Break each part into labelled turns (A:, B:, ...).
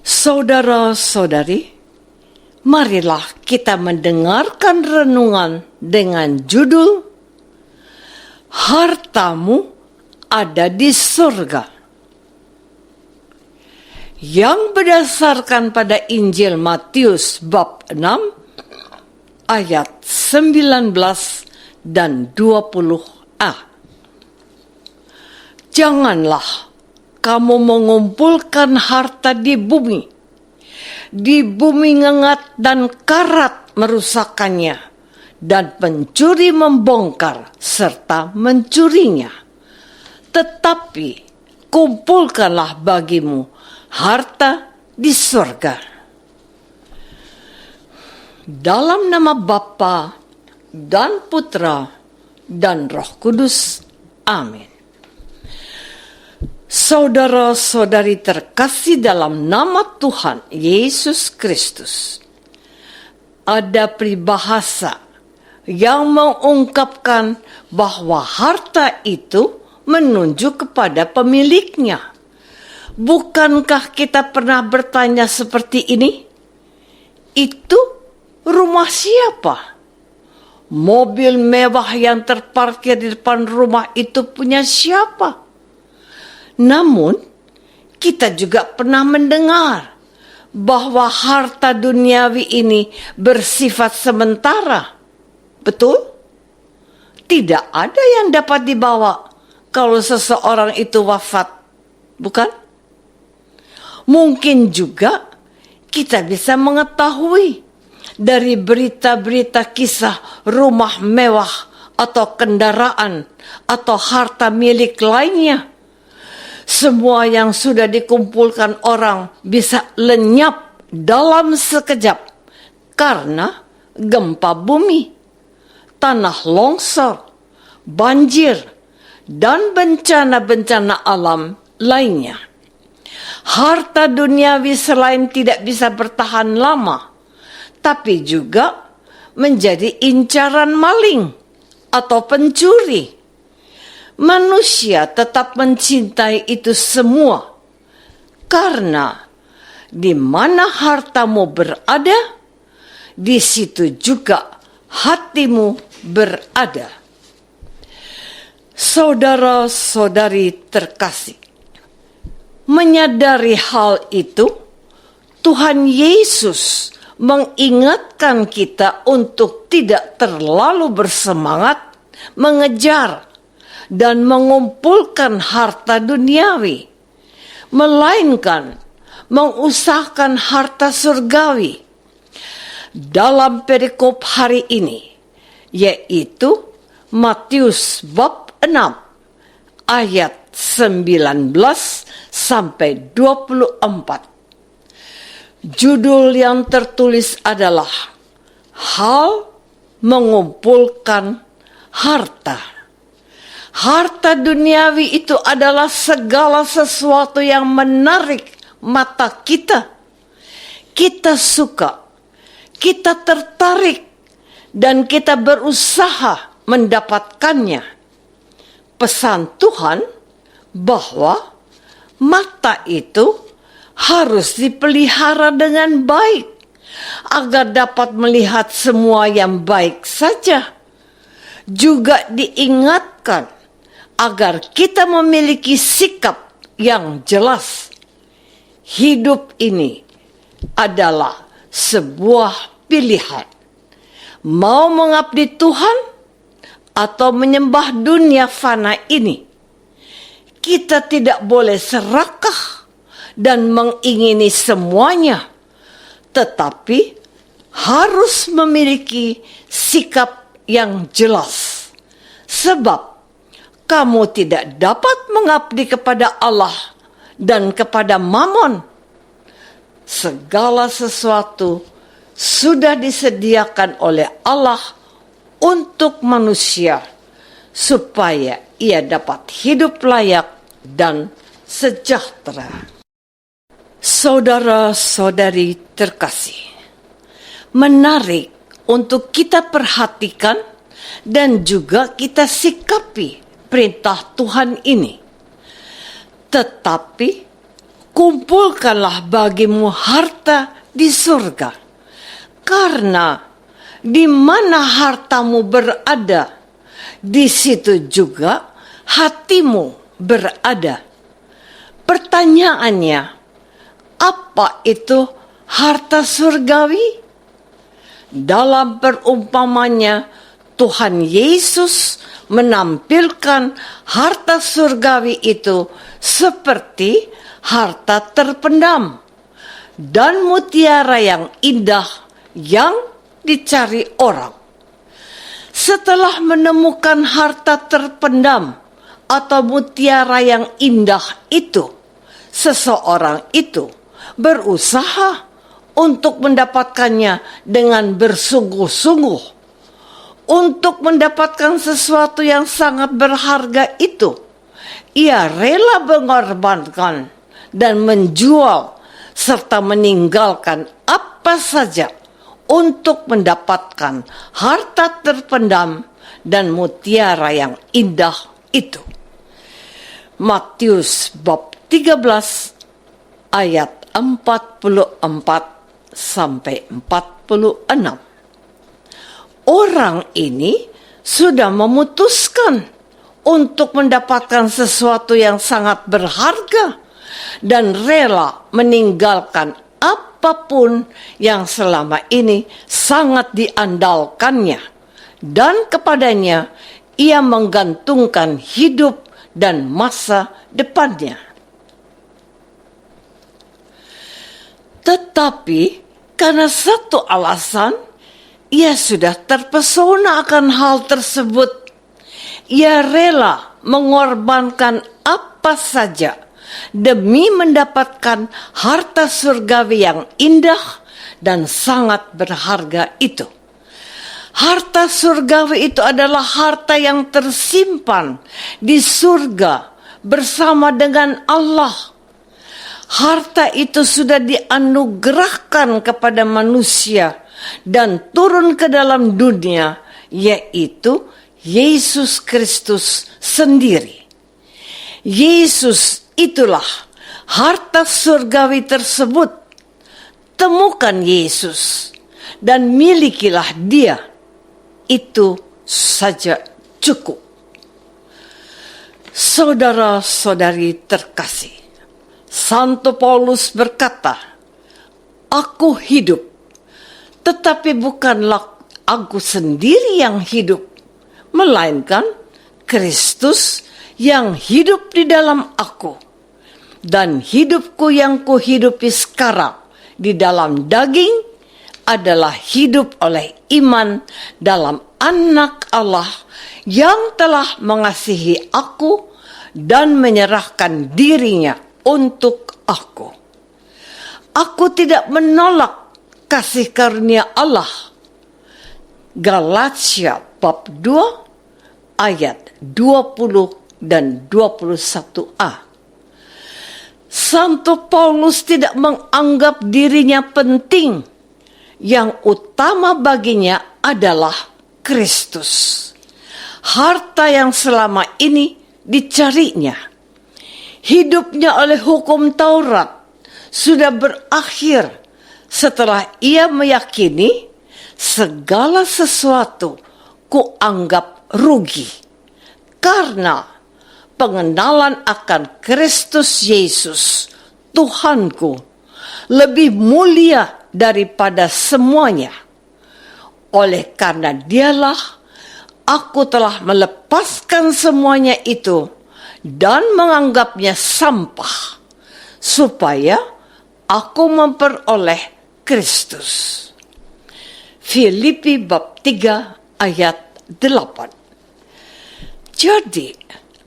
A: Saudara-saudari, marilah kita mendengarkan renungan dengan judul Hartamu ada di surga, yang berdasarkan pada Injil Matius bab 6 ayat 19 dan 20a. Janganlah kamu mengumpulkan harta di bumi ngengat dan karat merusakkannya, dan pencuri membongkar serta mencurinya. Tetapi kumpulkanlah bagimu harta di surga. Dalam nama Bapa dan Putra dan Roh Kudus. Amin. Saudara-saudari terkasih dalam nama Tuhan Yesus Kristus, ada peribahasa yang mengungkapkan bahwa harta itu menunjuk kepada pemiliknya. Bukankah kita pernah bertanya seperti ini? Itu rumah siapa? Mobil mewah yang terparkir di depan rumah itu punya siapa? Namun, kita juga pernah mendengar bahwa harta duniawi ini bersifat sementara. Betul? Tidak ada yang dapat dibawa kalau seseorang itu wafat, bukan? Mungkin juga kita bisa mengetahui dari berita-berita kisah rumah mewah atau kendaraan atau harta milik lainnya. Semua yang sudah dikumpulkan orang bisa lenyap dalam sekejap karena gempa bumi, tanah longsor, banjir, dan bencana-bencana alam lainnya. Harta duniawi selain tidak bisa bertahan lama, tapi juga menjadi incaran maling atau pencuri. Manusia tetap mencintai itu semua, karena di mana hartamu berada, di situ juga hatimu berada. Saudara-saudari terkasih, menyadari hal itu, Tuhan Yesus mengingatkan kita untuk tidak terlalu bersemangat mengejar dan mengumpulkan harta duniawi, melainkan mengusahakan harta surgawi. Dalam perikop hari ini, yaitu Matius bab 6 ayat 19 sampai 24. Judul yang tertulis adalah Hal Mengumpulkan Harta. Harta duniawi itu adalah segala sesuatu yang menarik mata kita. Kita suka, kita tertarik, dan kita berusaha mendapatkannya. Pesan Tuhan bahwa mata itu harus dipelihara dengan baik agar dapat melihat semua yang baik saja. Juga diingatkan agar kita memiliki sikap yang jelas. Hidup ini adalah sebuah pilihan. Mau mengabdi Tuhan atau menyembah dunia fana ini. Kita tidak boleh serakah dan mengingini semuanya, tetapi harus memiliki sikap yang jelas. Sebab kamu tidak dapat mengabdi kepada Allah dan kepada Mammon. Segala sesuatu sudah disediakan oleh Allah untuk manusia supaya ia dapat hidup layak dan sejahtera. Saudara-saudari terkasih, menarik untuk kita perhatikan dan juga kita sikapi perintah Tuhan ini. Tetapi kumpulkanlah bagimu harta di surga, karena di mana hartamu berada, di situ juga hatimu berada. Pertanyaannya, apa itu harta surgawi? Dalam perumpamannya, Tuhan Yesus menampilkan harta surgawi itu seperti harta terpendam dan mutiara yang indah yang dicari orang. Setelah menemukan harta terpendam atau mutiara yang indah itu, seseorang itu berusaha untuk mendapatkannya dengan bersungguh-sungguh. Untuk mendapatkan sesuatu yang sangat berharga itu, ia rela mengorbankan dan menjual serta meninggalkan apa saja untuk mendapatkan harta terpendam dan mutiara yang indah itu. Matius bab 13 ayat 44 sampai 46. Orang ini sudah memutuskan untuk mendapatkan sesuatu yang sangat berharga dan rela meninggalkan apapun yang selama ini sangat diandalkannya, dan kepadanya ia menggantungkan hidup dan masa depannya. Tetapi karena satu alasan, ia sudah terpesona akan hal tersebut. Ia rela mengorbankan apa saja demi mendapatkan harta surgawi yang indah dan sangat berharga itu. Harta surgawi itu adalah harta yang tersimpan di surga bersama dengan Allah. Harta itu sudah dianugerahkan kepada manusia dan turun ke dalam dunia, yaitu Yesus Kristus sendiri. Yesus itulah harta surgawi tersebut. Temukan Yesus dan milikilah Dia. Itu saja cukup. Saudara-saudari terkasih, Santo Paulus berkata, "Aku hidup, tetapi bukanlah aku sendiri yang hidup, melainkan Kristus yang hidup di dalam aku. Dan hidupku yang kuhidupi sekarang di dalam daging adalah hidup oleh iman dalam Anak Allah yang telah mengasihi aku dan menyerahkan dirinya untuk aku. Aku tidak menolak kasih karunia Allah." Galatia bab 2 ayat 20 dan 21a. Santo Paulus tidak menganggap dirinya penting. Yang utama baginya adalah Kristus, harta yang selama ini dicarinya. Hidupnya oleh hukum Taurat sudah berakhir setelah ia meyakini segala sesuatu kuanggap rugi karena pengenalan akan Kristus Yesus Tuhanku lebih mulia daripada semuanya. Oleh karena Dialah aku telah melepaskan semuanya itu dan menganggapnya sampah supaya aku memperoleh Kristus. Filipi bab 3 ayat 8. Jadi,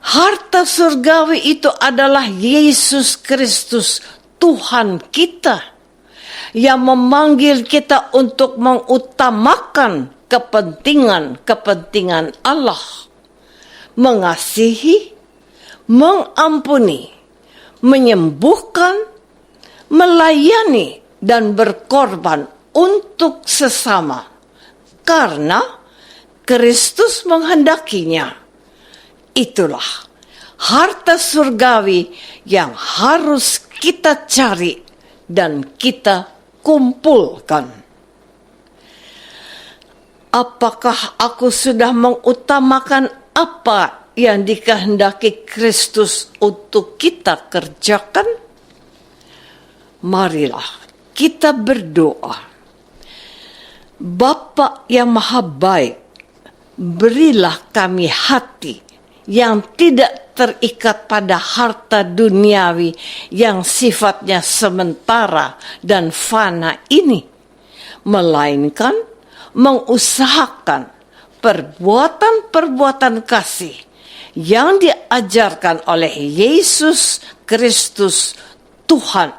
A: harta surgawi itu adalah Yesus Kristus, Tuhan kita, yang memanggil kita untuk mengutamakan kepentingan Allah, mengasihi, mengampuni, menyembuhkan, melayani, dan berkorban untuk sesama, karena Kristus menghendakinya. Itulah harta surgawi yang harus kita cari dan kita kumpulkan. Apakah aku sudah mengutamakan apa yang dikehendaki Kristus untuk kita kerjakan? Marilah kita berdoa. Bapa yang Maha Baik, berilah kami hati yang tidak terikat pada harta duniawi yang sifatnya sementara dan fana ini, melainkan mengusahakan perbuatan-perbuatan kasih yang diajarkan oleh Yesus Kristus, Tuhan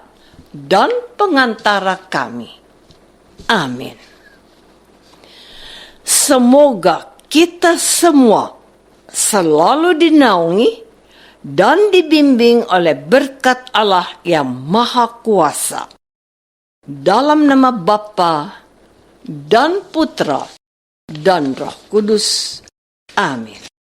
A: dan pengantara kami. Amin. Semoga kita semua selalu dinaungi dan dibimbing oleh berkat Allah yang Maha Kuasa. Dalam nama Bapa dan Putra dan Roh Kudus. Amin.